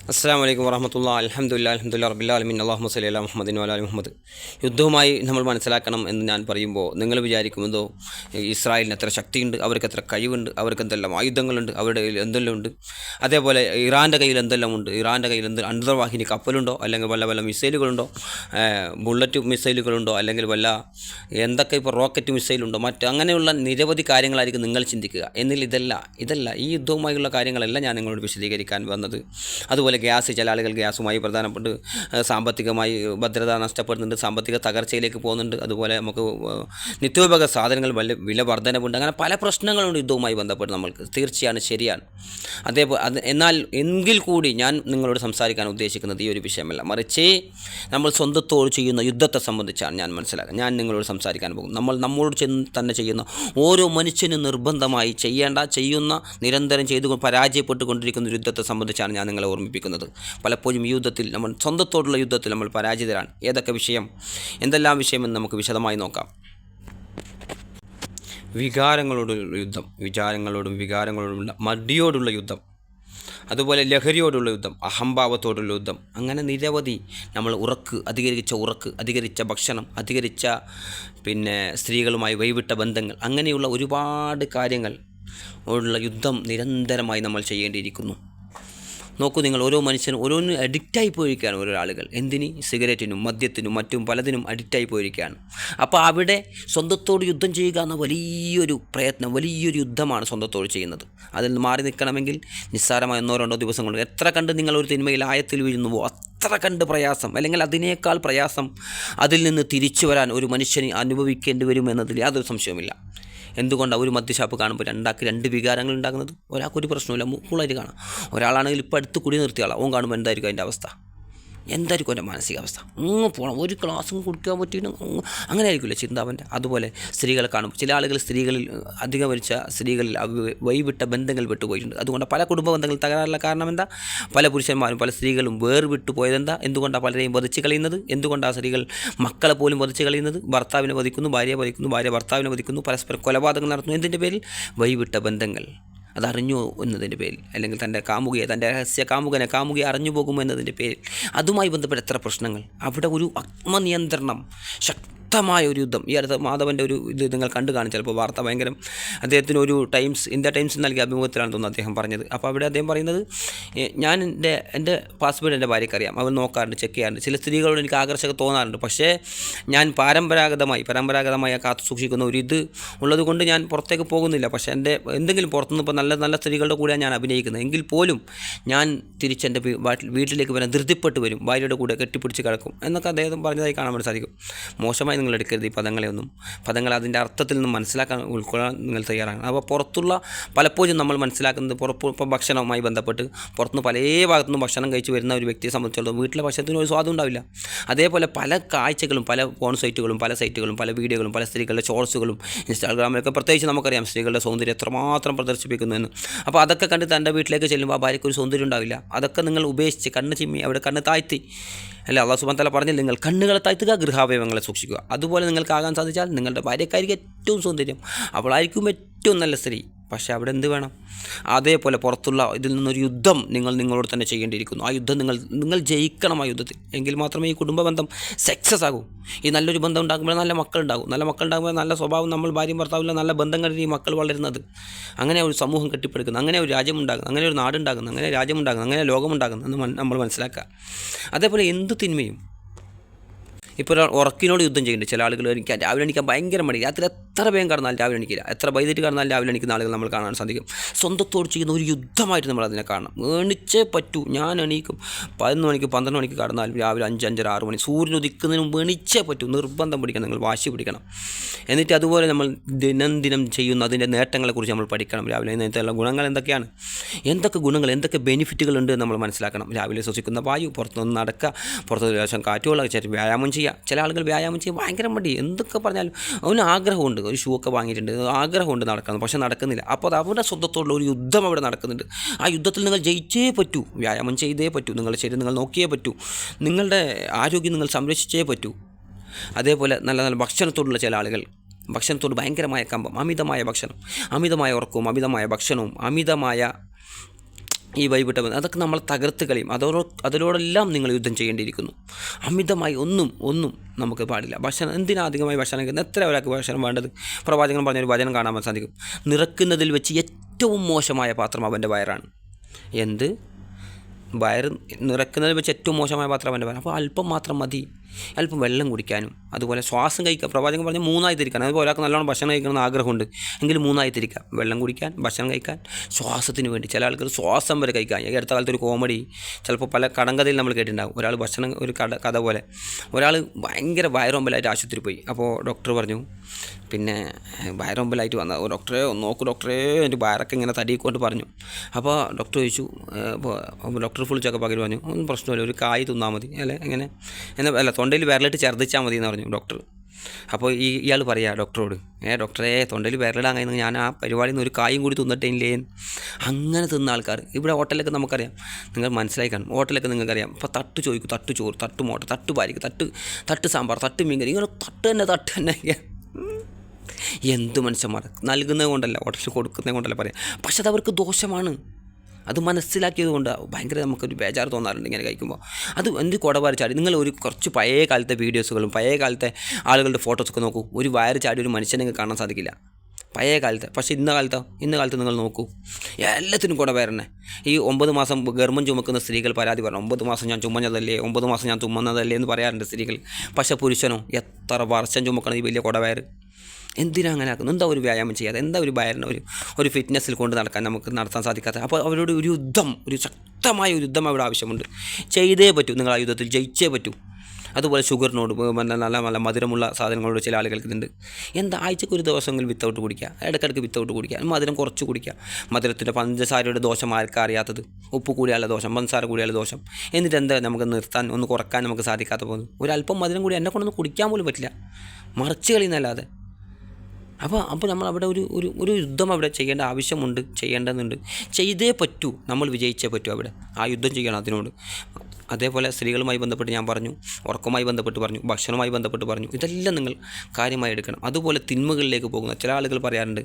അസ്സലാമു അലൈക്കും വറഹ്മത്തുള്ളാഹി അൽഹംദുലില്ലാഹി റബ്ബിൽ ആലമീൻ അല്ലാഹുമ്മ സ്വല്ലി അലാ മുഹമ്മദിൻ വഅലാ ആലി മുഹമ്മദ്. യുദ്ധവുമായി നമ്മൾ മനസ്സിലാക്കണം എന്ന് ഞാൻ പറയുമ്പോൾ നിങ്ങൾ വിചാരിക്കുമെന്തോ ഇസ്രായേലിന് എത്ര ശക്തിയുണ്ട്, അവർക്ക് എത്ര കഴിവുണ്ട്, അവർക്ക് എന്തെല്ലാം ആയുധങ്ങളുണ്ട്, അവരുടെ കയ്യിൽ എന്തെല്ലാം ഉണ്ട്, അതേപോലെ ഇറാൻ്റെ കയ്യിൽ എന്തെല്ലാം ഉണ്ട്, ഇറാൻ്റെ കയ്യിൽ അന്തർവാഹിനി കപ്പലുണ്ടോ, അല്ലെങ്കിൽ വല്ല വല്ല മിസൈലുകളുണ്ടോ, ബുള്ളറ്റ് മിസൈലുകളുണ്ടോ, അല്ലെങ്കിൽ വല്ല എന്തൊക്കെ ഇപ്പോൾ റോക്കറ്റ് മിസൈലുണ്ടോ, അങ്ങനെയുള്ള നിരവധി കാര്യങ്ങളായിരിക്കും നിങ്ങൾ ചിന്തിക്കുക. എന്നിൽ ഇതല്ല ഈ യുദ്ധവുമായുള്ള കാര്യങ്ങളല്ല ഞാൻ നിങ്ങളോട് വിശദീകരിക്കാൻ വന്നത്. അതുപോലെ ഗ്യാസ്, ചില ആളുകൾ ഗ്യാസുമായി പ്രധാനപ്പെട്ട് സാമ്പത്തികമായി ഭദ്രത നഷ്ടപ്പെടുന്നുണ്ട്, സാമ്പത്തിക തകർച്ചയിലേക്ക് പോകുന്നുണ്ട്. അതുപോലെ നമുക്ക് നിത്യോപയോഗ സാധനങ്ങൾ വില വർധനവുണ്ട്. അങ്ങനെ പല പ്രശ്നങ്ങളുണ്ട് യുദ്ധവുമായി ബന്ധപ്പെട്ട്. നമ്മൾക്ക് തീർച്ചയാണ്, ശരിയാണ്. എങ്കിൽ കൂടി ഞാൻ നിങ്ങളോട് സംസാരിക്കാൻ ഉദ്ദേശിക്കുന്നത് ഈ ഒരു വിഷയമല്ല, മറിച്ച് നമ്മൾ സ്വന്തത്തോട് ചെയ്യുന്ന യുദ്ധത്തെ സംബന്ധിച്ചാണ് ഞാൻ നിങ്ങളോട് സംസാരിക്കാൻ പോകും. നമ്മോട് തന്നെ ചെയ്യുന്ന ഓരോ മനുഷ്യനും നിർബന്ധമായി ചെയ്യുന്ന നിരന്തരം പരാജയപ്പെട്ടുകൊണ്ടിരിക്കുന്ന ഒരു യുദ്ധത്തെ സംബന്ധിച്ചാണ് ഞാൻ നിങ്ങളെ ഓർമ്മിപ്പിക്കുന്നത്. പലപ്പോഴും ഈ യുദ്ധത്തിൽ സ്വന്തത്തോടുള്ള യുദ്ധത്തിൽ നമ്മൾ പരാജിതരാണ്. ഏതൊക്കെ വിഷയം, എന്തെല്ലാം വിഷയമെന്ന് നമുക്ക് വിശദമായി നോക്കാം. വികാരങ്ങളോടുള്ള യുദ്ധം, വികാരങ്ങളോടുള്ള മടിയോടുള്ള യുദ്ധം, അതുപോലെ ലഹരിയോടുള്ള യുദ്ധം, അഹംഭാവത്തോടുള്ള യുദ്ധം, അങ്ങനെ നിരവധി. നമ്മൾ അധികരിച്ച ഭക്ഷണം, സ്ത്രീകളുമായി വൈവിട്ട ബന്ധങ്ങൾ, അങ്ങനെയുള്ള ഒരുപാട് കാര്യങ്ങൾ ഉള്ള യുദ്ധം നിരന്തരമായി നമ്മൾ ചെയ്യേണ്ടിയിരിക്കുന്നു. നോക്കൂ, നിങ്ങൾ ഓരോ മനുഷ്യനും ഓരോന്നും അഡിക്റ്റായി പോയിരിക്കുകയാണ്. ഓരോ ആളുകൾ എന്തിന്? സിഗരറ്റിനും മദ്യത്തിനും മറ്റും പലതിനും അഡിക്റ്റായി പോയിരിക്കുകയാണ്. അപ്പോൾ അവിടെ സ്വന്തത്തോട് യുദ്ധം ചെയ്യുക എന്ന വലിയൊരു പ്രയത്നം, വലിയൊരു യുദ്ധമാണ് സ്വന്തത്തോട് ചെയ്യുന്നത്. അതിൽ നിന്ന് മാറി നിൽക്കണമെങ്കിൽ നിസ്സാരമായ 1-2 ദിവസം കൊണ്ട് എത്ര കണ്ട് നിങ്ങൾ ഒരു തിന്മയിൽ ആയത്തിൽ വീഴുന്നുവോ അത്ര കണ്ട് പ്രയാസം, അല്ലെങ്കിൽ അതിനേക്കാൾ പ്രയാസം അതിൽ നിന്ന് തിരിച്ചു വരാൻ ഒരു മനുഷ്യന് അനുഭവിക്കേണ്ടി വരുമെന്നതിൽ യാതൊരു സംശയവുമില്ല. എന്തുകൊണ്ടാണ് ഒരു മദ്യഷാപ്പ് കാണുമ്പോൾ രണ്ട് വികാരങ്ങൾ ഉണ്ടാകുന്നത്? ഒരാൾക്കൊരു പ്രശ്നമില്ല, കൂളായിട്ട് കാണാം. ഒരാളാണെങ്കിൽ ഇപ്പോൾ അടുത്ത് കുടി നിർത്തിയ ആളാണ്, ഓൻ കാണുമ്പോൾ എന്തായിരിക്കും അതിൻ്റെ അവസ്ഥ, എന്തായിരിക്കും എൻ്റെ മാനസികാവസ്ഥ? പോകണം, ഒരു ക്ലാസ്സും കൊടുക്കാൻ പറ്റിയിട്ട് അങ്ങനെ ആയിരിക്കില്ല ചിന്ത അവൻ്റെ. അതുപോലെ സ്ത്രീകളെ കാണുമ്പോൾ ചില ആളുകൾ അധികം വരിച്ച സ്ത്രീകളിൽ വൈവിട്ട ബന്ധങ്ങൾ വിട്ടുപോയിട്ടുണ്ട്. അതുകൊണ്ട് പല കുടുംബ ബന്ധങ്ങൾ തകരാറുള്ള കാരണം എന്താ? പല പുരുഷന്മാരും പല സ്ത്രീകളും വേർവിട്ടു പോയതെന്താ? എന്തുകൊണ്ടാണ് പലരെയും വധിച്ച് കളയുന്നത്? എന്തുകൊണ്ടാണ് സ്ത്രീകൾ മക്കളെ പോലും വധിച്ച് കളയുന്നത്? ഭർത്താവിനെ വധിക്കുന്നു, ഭാര്യയെ വധിക്കുന്നു, ഭാര്യ ഭർത്താവിനെ വധിക്കുന്നു, പരസ്പരം കൊലപാതകങ്ങൾ നടത്തുന്നു. എന്തിൻ്റെ പേരിൽ? വൈവിട്ട ബന്ധങ്ങൾ. അതറിഞ്ഞു എന്നതിൻ്റെ പേരിൽ, അല്ലെങ്കിൽ തൻ്റെ രഹസ്യ കാമുകയെ അറിഞ്ഞു പോകുമോ എന്നതിൻ്റെ പേരിൽ. അതുമായി ബന്ധപ്പെട്ട എത്ര പ്രശ്നങ്ങൾ. അവിടെ ഒരു ആത്മനിയന്ത്രണം, ശക്തമായ ഒരു യുദ്ധം. ഈ അടുത്ത മാധവൻ്റെ ഒരു ഇത് നിങ്ങൾ കണ്ടു കാണും, ചിലപ്പോൾ വാർത്ത ഭയങ്കരം. അദ്ദേഹത്തിന് ഒരു ഇന്ത്യ ടൈംസ് നൽകിയ അഭിമുഖത്തിലാണ് തോന്നുന്നു അദ്ദേഹം പറഞ്ഞത്. അപ്പോൾ അവിടെ അദ്ദേഹം പറയുന്നത്, ഞാൻ എൻ്റെ പാസ്വേഡ് എൻ്റെ ഭാര്യയ്ക്ക് അറിയാം, അവൻ നോക്കാറുണ്ട്, ചെക്ക് ചെയ്യാറുണ്ട്. ചില സ്ത്രീകളോട് എനിക്ക് ആകർഷകം തോന്നാറുണ്ട്, പക്ഷേ ഞാൻ പരമ്പരാഗതമായി കാത്തു സൂക്ഷിക്കുന്ന ഒരു ഇത് ഉള്ളത് കൊണ്ട് ഞാൻ പുറത്തേക്ക് പോകുന്നില്ല. പക്ഷേ എന്തെങ്കിലും പുറത്തുനിന്ന് ഇപ്പോൾ നല്ല നല്ല സ്ത്രീകളുടെ കൂടെയാണ് ഞാൻ അഭിനയിക്കുന്നത്, എങ്കിൽ പോലും ഞാൻ തിരിച്ചെൻ്റെ വീട്ടിലേക്ക് വരാൻ ധൃതിപ്പെട്ട് വരും, ഭാര്യയുടെ കൂടെ കെട്ടിപ്പിടിച്ച് കിടക്കും എന്നൊക്കെ അദ്ദേഹം പറഞ്ഞതായി കാണാൻ വേണ്ടി സാധിക്കും. മോശമായി നിങ്ങൾ എടുക്കരുത് ഈ പദങ്ങൾ അതിൻ്റെ അർത്ഥത്തിൽ നിന്നും ഉൾക്കൊള്ളാൻ നിങ്ങൾ തയ്യാറാണ്. അപ്പോൾ പലപ്പോഴും നമ്മൾ മനസ്സിലാക്കുന്നത് ഇപ്പോൾ ഭക്ഷണവുമായി ബന്ധപ്പെട്ട് പുറത്തുനിന്ന് പല ഭാഗത്തുനിന്നും ഭക്ഷണം കഴിച്ച് വരുന്ന ഒരു വ്യക്തിയെ സംബന്ധിച്ചിടത്തോളം വീട്ടിലെ ഭക്ഷണത്തിന് ഒരു സ്വാദം ഉണ്ടാവില്ല. അതേപോലെ പല കാഴ്ചകളും, പല ഫോൺ സൈറ്റുകളും, പല വീഡിയോകളും, പല സ്ത്രീകളുടെ ഷോർട്സുകളും, ഇൻസ്റ്റാഗ്രാമിലൊക്കെ പ്രത്യേകിച്ച് നമുക്കറിയാം സ്ത്രീകളുടെ സൗന്ദര്യം എത്രമാത്രം പ്രദർശിപ്പിക്കുന്നു എന്ന്. അപ്പോൾ അതൊക്കെ കണ്ട് തൻ്റെ വീട്ടിലേക്ക് ചെല്ലുമ്പോൾ ആ ഭാര്യയ്ക്ക് ഒരു സൗന്ദര്യം ഉണ്ടാവില്ല. അതൊക്കെ നിങ്ങൾ ഉപേക്ഷിച്ച് കണ്ണ് ചിമ്മി അവിടെ കണ്ണ് താഴ്ത്തി, അല്ല അല്ലാഹു സുബ്ഹാനഹു വ തആല പറഞ്ഞില്ല, നിങ്ങൾ കണ്ണുകളെ താഴ്ത്തുക, ഗൃഹാവയവങ്ങളെ സൂക്ഷിക്കുക. അതുപോലെ നിങ്ങൾക്കാകാൻ സാധിച്ചാൽ നിങ്ങളുടെ ഭാര്യക്കായിരിക്കും ഏറ്റവും സൗന്ദര്യം, അവളായിരിക്കും ഏറ്റവും നല്ല സ്ത്രീ. പക്ഷേ അവിടെ എന്ത് വേണം? അതേപോലെ പുറത്തുള്ള ഇതിൽ നിന്നൊരു യുദ്ധം നിങ്ങളോട് തന്നെ ചെയ്യേണ്ടിയിരിക്കുന്നു. ആ യുദ്ധം നിങ്ങൾ ജയിക്കണം. ആ യുദ്ധത്തിൽ എങ്കിൽ മാത്രമേ ഈ കുടുംബ ബന്ധം സക്സസ് ആകൂ. ഈ നല്ലൊരു ബന്ധം ഉണ്ടാകുമ്പോൾ നല്ല മക്കളുണ്ടാകുമ്പോൾ നല്ല സ്വഭാവം, നമ്മൾ ഭാര്യയും ഭർത്താവില്ല നല്ല ബന്ധങ്ങളിൽ ഈ മക്കൾ വളരുന്നത്. അങ്ങനെ ഒരു സമൂഹം കെട്ടിപ്പടുക്കുന്നു, അങ്ങനെ ഒരു രാജ്യമുണ്ടാകുന്നു, അങ്ങനെ ഒരു നാടുണ്ടാകുന്നു, അങ്ങനെ രാജ്യമുണ്ടാകുന്നു, അങ്ങനെ ലോകമുണ്ടാകുന്നു എന്ന് നമ്മൾ മനസ്സിലാക്കുക. അതേപോലെ എന്ത് തിന്മയും, ഇപ്പോൾ ഉറക്കിനോട് യുദ്ധം ചെയ്യുന്നുണ്ട് ചില ആളുകൾ. രാവിലെ എണീക്കാൻ ഭയങ്കര മടി, രാത്രി എത്ര വേഗം കടന്നാലും രാവിലെ എണീക്കില്ല, എത്ര വൈകിട്ട് കടന്നാലും രാവിലെ എണീക്കുന്ന ആളുകൾ നമ്മൾ കാണാൻ സാധിക്കും. സ്വന്തത്തോട് ചെയ്യുന്ന ഒരു യുദ്ധമായിട്ട് നമ്മൾ അതിനെ കാണണം. എണിച്ചേ പറ്റൂ. ഞാൻ എണീക്കും 11 മണിക്ക് 12 മണിക്ക് കടന്നാലും രാവിലെ 5, 5:30, 6 മണി സൂര്യൻ ഉദിക്കുന്നതിന് മുമ്പ് എണിച്ചേ പറ്റൂ. നിർബന്ധം പിടിക്കണം, നിങ്ങൾ വാശി പിടിക്കണം. എന്നിട്ട് അതുപോലെ നമ്മൾ ദിനം ചെയ്യുന്ന അതിൻ്റെ നേട്ടങ്ങളെക്കുറിച്ച് നമ്മൾ പഠിക്കണം. രാവിലെ നേരത്തെ ഗുണങ്ങൾ എന്തൊക്കെയാണ്, എന്തൊക്കെ ഗുണങ്ങൾ, എന്തൊക്കെ ബെനിഫിറ്റുകൾ ഉണ്ട് എന്ന് നമ്മൾ മനസ്സിലാക്കണം. രാവിലെ ശ്വസിക്കുന്ന വായു, പുറത്തുനിന്ന് നടക്കുക, പുറത്ത് ദിവസം കാറ്റുള്ള വ്യായാമം ചെയ്യുക. ചില ആളുകൾ വ്യായാമം ചെയ്യാൻ ഭയങ്കര മടി, എന്തൊക്കെ പറഞ്ഞാലും അവന് ആഗ്രഹമുണ്ട്, ഒരു ഷൂ ഒക്കെ വാങ്ങിയിട്ടുണ്ട്, ആഗ്രഹമുണ്ട് നടക്കുന്നത്, പക്ഷെ നടക്കുന്നില്ല. അപ്പോൾ അത് അവരുടെ സ്വന്തത്തോടുള്ള ഒരു യുദ്ധം അവിടെ നടക്കുന്നുണ്ട്. ആ യുദ്ധത്തിൽ നിങ്ങൾ ജയിച്ചേ പറ്റൂ, വ്യായാമം ചെയ്തേ പറ്റൂ, നിങ്ങളുടെ ശരീരം നിങ്ങൾ നോക്കിയേ പറ്റൂ, നിങ്ങളുടെ ആരോഗ്യം നിങ്ങൾ സംരക്ഷിച്ചേ പറ്റൂ. അതേപോലെ നല്ല ഭക്ഷണത്തോടുള്ള ചില ആളുകൾ ഭക്ഷണത്തോട് ഭയങ്കരമായ കമ്പം, അമിതമായ ഭക്ഷണം, അമിതമായ ഉറക്കവും, അമിതമായ ഭക്ഷണവും, അമിതമായ ഈ വൈകിട്ട ബന്ധം അതൊക്കെ നമ്മൾ തകർത്ത് കളയും. അതിനോടെല്ലാം നിങ്ങൾ യുദ്ധം ചെയ്യേണ്ടിയിരിക്കുന്നു. അമിതമായി ഒന്നും നമുക്ക് പാടില്ല. ഭക്ഷണം എന്തിനാ അധികമായി ഭക്ഷണം കഴിക്കുന്നത്? എത്ര ഒരാൾക്ക് ഭക്ഷണം വേണ്ടത്? പ്രവാചകൻ പറഞ്ഞൊരു വചനം കാണാൻ സാധിക്കും, നിറക്കുന്നതിൽ വെച്ച് ഏറ്റവും മോശമായ പാത്രം അവൻ്റെ വയറാണ്. എന്ത് വയറ് നിറക്കുന്നതിൽ വെച്ച് ഏറ്റവും മോശമായ പാത്രം അവൻ്റെ വയറ്. അപ്പോൾ അല്പം മാത്രം മതി. അല്പം വെള്ളം കുടിക്കാനും അതുപോലെ ശ്വാസം കഴിക്കുക. പ്രവാചകൻ പറഞ്ഞ് 3 തിരിക്കണം. അതുപോലെ ഒരാൾക്ക് നല്ലോണം ഭക്ഷണം കഴിക്കണമെന്ന് ആഗ്രഹമുണ്ട് എങ്കിൽ 3 തിരിക്കുക. വെള്ളം കുടിക്കാൻ, ഭക്ഷണം കഴിക്കാൻ, ശ്വാസത്തിന് വേണ്ടി. ചില ആൾക്കാർ ശ്വാസം വരെ കഴിക്കാൻ. ഈ അടുത്ത കാലത്ത് ഒരു കോമഡി ചിലപ്പോൾ പല കടങ്കഥയിൽ നമ്മൾ കേട്ടിട്ടുണ്ടാകും. ഒരാൾ ഭക്ഷണം ഒരു കഥ പോലെ ഒരാൾ ഭയങ്കര വയറൊമ്പലായിട്ട് ആശുപത്രിയിൽ പോയി. അപ്പോൾ ഡോക്ടർ പറഞ്ഞു, പിന്നെ വയറൊമ്പലായിട്ട് വന്ന ഡോക്ടറെ നോക്കൂ ഡോക്ടറെ, എൻ്റെ വയറൊക്കെ ഇങ്ങനെ തടിക്കൊണ്ട് പറഞ്ഞു. അപ്പോൾ ഡോക്ടർ ചോദിച്ചു, അപ്പോൾ ഡോക്ടർ ഫുൾ ചെക്കപ്പ് ആക്കി പറഞ്ഞു, ഒന്നും പ്രശ്നമില്ല, ഒരു കായ് തിന്നാൽ മതി, എങ്ങനെ അല്ല തൊണ്ടയിൽ വിരലിട്ട് ഛർദ്ദിച്ചാൽ മതി എന്ന് പറഞ്ഞു ഡോക്ടർ. അപ്പോൾ ഇയാൾ പറയാ ഡോക്ടറോട്, ഡോക്ടറെ തൊണ്ടയിൽ വിരലിടാൻ കഴിയുന്നത് ഞാൻ ആ പരിപാടിയിൽ നിന്ന് ഒരു കായും കൂടി തിന്നിട്ടില്ലേ. അങ്ങനെ തിന്ന ആൾക്കാർ ഇവിടെ ഹോട്ടലിലൊക്കെ നമുക്കറിയാം, നിങ്ങൾ മനസ്സിലായി കാണും. ഹോട്ടലൊക്കെ നിങ്ങൾക്കറിയാം, ഇപ്പോൾ തട്ട് ചോദിക്കും, തട്ട് ചോറ്, തട്ട് മോട്ട, തട്ട് പാരിക്ക്, തട്ട് സാമ്പാർ, തട്ട് മീൻകറി, ഇങ്ങനെ തട്ട് തന്നെ എന്ത് മനുഷ്യന്മാർ. നൽകുന്നത് കൊണ്ടല്ല, ഹോട്ടലിൽ കൊടുക്കുന്നത് കൊണ്ടല്ല പറയാം, പക്ഷെ അത് അവർക്ക് ദോഷമാണ്. അത് മനസ്സിലാക്കിയത് കൊണ്ട് ഭയങ്കര നമുക്കൊരു ബേജാറ് തോന്നാറുണ്ട് ഇങ്ങനെ കഴിക്കുമ്പോൾ. അത് എന്ത് കുടവാരി ചാടി. നിങ്ങൾ കുറച്ച് പഴയ കാലത്തെ വീഡിയോസുകളും പഴയ കാലത്തെ ആളുകളുടെ ഫോട്ടോസൊക്കെ നോക്കൂ. ഒരു വയറ് ചാടി ഒരു മനുഷ്യനെ കാണാൻ സാധിക്കില്ല പഴയ കാലത്ത്. പക്ഷേ ഇന്ന കാലത്ത് നിങ്ങൾ നോക്കൂ, എല്ലാത്തിനും കുടവയറന്നെ. ഈ 9 മാസം ഗർഭം ചുമക്കുന്ന സ്ത്രീകൾ പരാതി പറഞ്ഞു, 9 മാസം ഞാൻ ചുമന്നതല്ലേ, 9 മാസം ഞാൻ ചുമന്നതല്ലേ എന്ന് പറയാറുണ്ട് സ്ത്രീകൾ. പക്ഷേ പുരുഷനോ എത്ര വർഷം ചുമക്കണം ഈ വലിയ കുടവയറ്. എന്തിനാ അങ്ങനെ ആക്കുന്നു? എന്താ ഒരു വ്യായാമം ചെയ്യാതെ, എന്താ ഒരു വയറിനെ ഒരു ഫിറ്റ്നസ്സിൽ കൊണ്ട് നടത്താൻ സാധിക്കാത്ത? അപ്പോൾ അവരോട് ഒരു ശക്തമായ ഒരു യുദ്ധം അവിടെ ആവശ്യമുണ്ട്. ചെയ്തേ പറ്റൂ, നിങ്ങൾ ആ യുദ്ധത്തിൽ ജയിച്ചേ പറ്റൂ. അതുപോലെ ഷുഗറിനോട് നല്ല മധുരമുള്ള സാധനങ്ങളോട് ചില ആളുകൾക്ക് ഇതുണ്ട്. ആഴ്ചക്ക് ഒരു ദിവസമെങ്കിലും വിത്തൗട്ട് കുടിക്കുക, ഇടയ്ക്കിടയ്ക്ക് വിത്തൗട്ട് കുടിക്കുക, മധുരം കുറച്ച് കുടിക്കുക. മധുരത്തിൻ്റെ പഞ്ചസാരയുടെ ദോഷം ആർക്കാ അറിയാത്തത്? ഉപ്പ് കൂടിയാലുള്ള ദോഷം, പഞ്ചസാര കൂടിയാലുള്ള ദോഷം. എന്നിട്ട് എന്താ നമുക്ക് നിർത്താൻ, ഒന്ന് കുറക്കാൻ നമുക്ക് സാധിക്കാത്ത പോകുന്നു. ഒരല്പം മധുരം കൂടി എന്നെ കൊണ്ടൊന്ന് കുടിക്കാൻ പോലും പറ്റില്ല, മറിച്ച് കളിയുന്നല്ലാതെ. അപ്പോൾ നമ്മൾ അവിടെ ഒരു യുദ്ധം അവിടെ ചെയ്യേണ്ടതുണ്ട്. ചെയ്തേ പറ്റൂ, നമ്മൾ വിജയിച്ചേ പറ്റൂ അവിടെ. ആ യുദ്ധം ചെയ്യണം അതിനോട്. അതേപോലെ സ്ത്രീകളുമായി ബന്ധപ്പെട്ട് ഞാൻ പറഞ്ഞു, ഉറക്കവുമായി ബന്ധപ്പെട്ട് പറഞ്ഞു, ഭക്ഷണവുമായി ബന്ധപ്പെട്ട് പറഞ്ഞു. ഇതെല്ലാം നിങ്ങൾ കാര്യമായി എടുക്കണം. അതുപോലെ തിന്മകളിലേക്ക് പോകുന്ന ചില ആളുകൾ പറയാറുണ്ട്,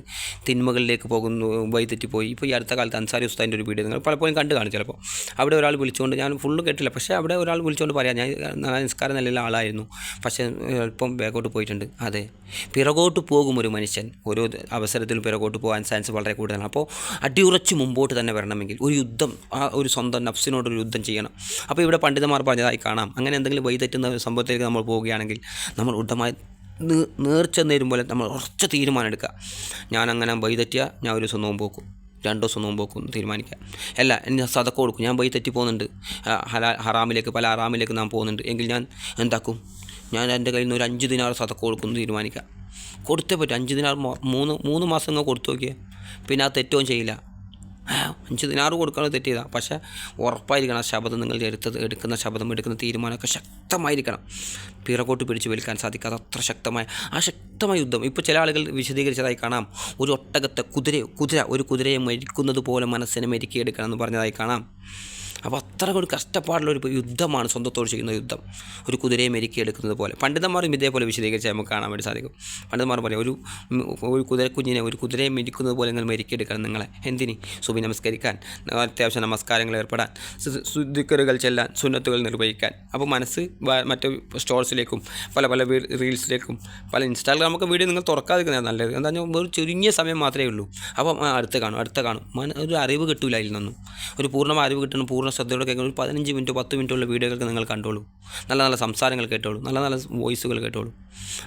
തിന്മകളിലേക്ക് പോകുന്നു, വഴിതെറ്റിപ്പോയി. ഇപ്പോൾ ഈ അടുത്ത കാലത്ത് അൻസാരി ഉസ്താദിൻ്റെ ഒരു വീഡിയോ നിങ്ങൾ പലപ്പോഴും കണ്ടു കാണും. ചിലപ്പോൾ അവിടെ ഒരാൾ വിളിച്ചുകൊണ്ട്, ഞാൻ ഫുള്ള് കേട്ടില്ല, പക്ഷേ അവിടെ ഒരാൾ വിളിച്ചുകൊണ്ട് പറയാം, ഞാൻ നിസ്കാരം നിലയിലുള്ള ആളായിരുന്നു, പക്ഷേ അല്പം ബാക്കോട്ട് പോയിട്ടുണ്ട്. അതെ, പിറകോട്ട് പോകും ഒരു മനുഷ്യൻ, ഓരോ അവസരത്തിലും പിറകോട്ട് പോകാൻ ചാൻസ് വളരെ കൂടുതലാണ്. അപ്പോൾ അടിയുറച്ച് മുമ്പോട്ട് തന്നെ വരണമെങ്കിൽ ഒരു യുദ്ധം, ഒരു സ്വന്തം നഫ്സിനോടൊരു യുദ്ധം ചെയ്യണം. അപ്പോൾ ഇവിടെ പണ്ഡിതന്മാർ പറഞ്ഞതായി കാണാം, അങ്ങനെ എന്തെങ്കിലും വഴിതെറ്റുന്ന സംഭവത്തിലേക്ക് നമ്മൾ പോവുകയാണെങ്കിൽ നമ്മൾ ഉടമായി നേർച്ച നേരുമ്പോൾ നമ്മൾ ഉറച്ച തീരുമാനം എടുക്കുക. ഞാൻ അങ്ങനെ വഴിതെറ്റിയ ഞാൻ ഒരു ദിവസം നോമ്പ് വെക്കും, 2 ദിവസം നോമ്പ് വെക്കും തീരുമാനിക്കുക. അല്ല, ഞാൻ സദക്ക കൊടുക്കും, ഞാൻ വഴിതെറ്റി പോകുന്നുണ്ട്, പല ഹറാമിലേക്ക് നാം പോകുന്നുണ്ട് എങ്കിൽ ഞാൻ എന്താക്കും, ഞാൻ എൻ്റെ കയ്യിൽ നിന്ന് ഒരു 5 ദിനാർ സദക്ക കൊടുക്കുന്നു തീരുമാനിക്കുക. കൊടുത്തേ പറ്റും. 5 ദിനാർ 3 മാസം നിങ്ങൾ കൊടുത്തു നോക്കിയേ, പിന്നെ ആ തെറ്റവും ചെയ്യില്ല. 5 ദിനാർ കൊടുക്കാതെ തെറ്റ് ചെയ്താൽ, പക്ഷേ ഉറപ്പായിരിക്കണം ആ ശബ്ദം, നിങ്ങൾ എടുക്കുന്ന തീരുമാനമൊക്കെ ശക്തമായിരിക്കണം. പിറകോട്ട് പിടിച്ച് വലിക്കാൻ സാധിക്കാതെ അത്ര ശക്തമായ യുദ്ധം. ഇപ്പോൾ ചില ആളുകൾ വിശദീകരിച്ചതായി കാണാം, ഒരു ഒട്ടകത്തെ കുതിരയെ മരിക്കുന്നത് പോലെ മനസ്സിനെ മെരുക്കിയെടുക്കണം എന്ന് പറഞ്ഞതായി കാണാം. അപ്പോൾ അത്ര ഒരു കഷ്ടപ്പാടുള്ള ഒരു യുദ്ധമാണ് സ്വന്തത്തോട് ചെയ്യുന്ന യുദ്ധം, ഒരു കുതിരയെ മെരുക്കിയെടുക്കുന്നത് പോലെ. പണ്ഡിതന്മാരും ഇതേപോലെ വിശദീകരിച്ചാൽ നമുക്ക് കാണാൻ വേണ്ടി സാധിക്കും. പണ്ഡിതന്മാർ പറയും, ഒരു കുതിരയെ മെരുക്കുന്നത് പോലെ നിങ്ങൾ മെരുക്കിയെടുക്കണം നിങ്ങളെ. എന്തിന്? സുബഹി നമസ്കരിക്കാൻ, അത്യാവശ്യം നമസ്കാരങ്ങൾ ഏർപ്പെടാൻ, ദിക്റുകൾ ചെല്ലാൻ, സുന്നത്തുകൾ നിർവഹിക്കാൻ. അപ്പോൾ മനസ്സ് മറ്റു സ്റ്റോഴ്സിലേക്കും പല റീൽസിലേക്കും പല ഇൻസ്റ്റാഗ്രാമൊക്കെ വീഡിയോ നിങ്ങൾ തുറക്കാതിരിക്കുന്നത് നല്ലത്. എന്താ പറഞ്ഞാൽ ഒരു ചുരുങ്ങിയ സമയം മാത്രമേ ഉള്ളൂ. അപ്പം അടുത്ത കാണും ഒരു അറിവ് കിട്ടില്ല അതിൽ നിന്നും. ഒരു പൂർണ്ണമായ അറിവ് കിട്ടണം, പൂർണ്ണ ശ്രദ്ധയോടെ കേൾക്കണം. ഒരു 15 മിനിറ്റോ 10 മിനിറ്റുള്ള വീഡിയോകൾക്ക് നിങ്ങൾ കണ്ടോളൂ, നല്ല സംസാരങ്ങൾ കേട്ടോളൂ, നല്ല വോയിസുകൾ കേട്ടോളൂ,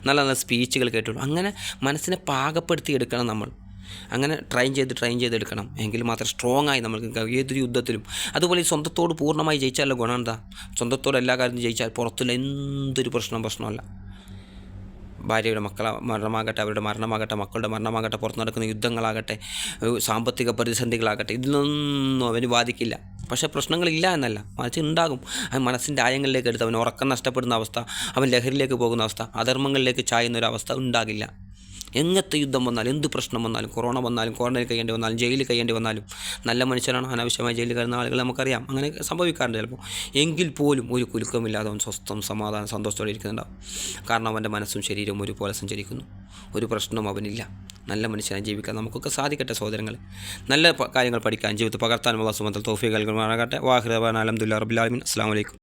നല്ല സ്പീച്ചുകൾ കേട്ടോളൂ. അങ്ങനെ മനസ്സിനെ പാകപ്പെടുത്തി എടുക്കണം നമ്മൾ. അങ്ങനെ ട്രെയിൻ ചെയ്തെടുക്കണം. എങ്കിൽ മാത്രം സ്ട്രോങ് ആയി നമുക്ക് ഏതൊരു യുദ്ധത്തിലും. അതുപോലെ ഈ സ്വന്തത്തോട് പൂർണ്ണമായി ജയിച്ചാലുള്ള ഗുണം എന്താ? സ്വന്തത്തോട് എല്ലാ കാര്യത്തിലും ജയിച്ചാൽ പുറത്തുള്ള എന്തൊരു പ്രശ്നമല്ല. ഭാര്യയുടെ മരണമാകട്ടെ, അവരുടെ മരണമാകട്ടെ, മക്കളുടെ മരണമാകട്ടെ, പുറത്ത് നടക്കുന്ന യുദ്ധങ്ങളാകട്ടെ, സാമ്പത്തിക പ്രതിസന്ധികളാകട്ടെ, ഇതിലൊന്നും അവന് ബാധിക്കില്ല. പക്ഷേ പ്രശ്നങ്ങളില്ല എന്നല്ല, മറിച്ച് ഉണ്ടാകും. അവൻ മനസ്സിൻ്റെ ആയങ്ങളിലേക്ക് എടുത്ത് അവൻ ഉറക്കം നഷ്ടപ്പെടുന്ന അവസ്ഥ, അവൻ ലഹരിയിലേക്ക് പോകുന്ന അവസ്ഥ, അധർമ്മങ്ങളിലേക്ക് ചായുന്ന ഒരു അവസ്ഥ ഉണ്ടാകില്ല. എങ്ങനത്തെ യുദ്ധം വന്നാലും, എന്ത് പ്രശ്നം വന്നാലും, കൊറോണ വന്നാലും, ക്വാറന്റൈൻ കഴിയേണ്ടി വന്നാലും, ജയിലിൽ കഴിയേണ്ടി വന്നാലും, നല്ല മനുഷ്യരാണ് അനാവശ്യമായി ജയിലിൽ കഴിയുന്ന ആളുകൾ നമുക്കറിയാം, അങ്ങനെ സംഭവിക്കാറുണ്ട് ചിലപ്പോൾ. എങ്കിൽ പോലും ഒരു കുലുക്കമില്ലാതെ അവൻ സ്വസ്ഥം സമാധാനം സന്തോഷത്തോടെ ഇരിക്കുന്നുണ്ടാവും. കാരണം അവൻ്റെ മനസ്സും ശരീരവും ഒരുപോലെ സഞ്ചരിക്കുന്നു, ഒരു പ്രശ്നവും അവനില്ല. നല്ല മനുഷ്യനായി ജീവിക്കാൻ നമുക്കൊക്കെ സാധിക്കട്ടെ സഹോദരങ്ങൾ. നല്ല കാര്യങ്ങൾ പഠിക്കാൻ, ജീവിതത്തിൽ പകർത്താൻ അല്ലാഹു സുബ്ഹാനഹു വ തആല തൗഫീഖ് നൽകുമാറാകട്ടെ. വാഹിറ ദഅവാനാ അൽഹംദുലില്ലാഹി റബ്ബിൽ ആലമീൻ. അസ്സലാമു അലൈക്കും.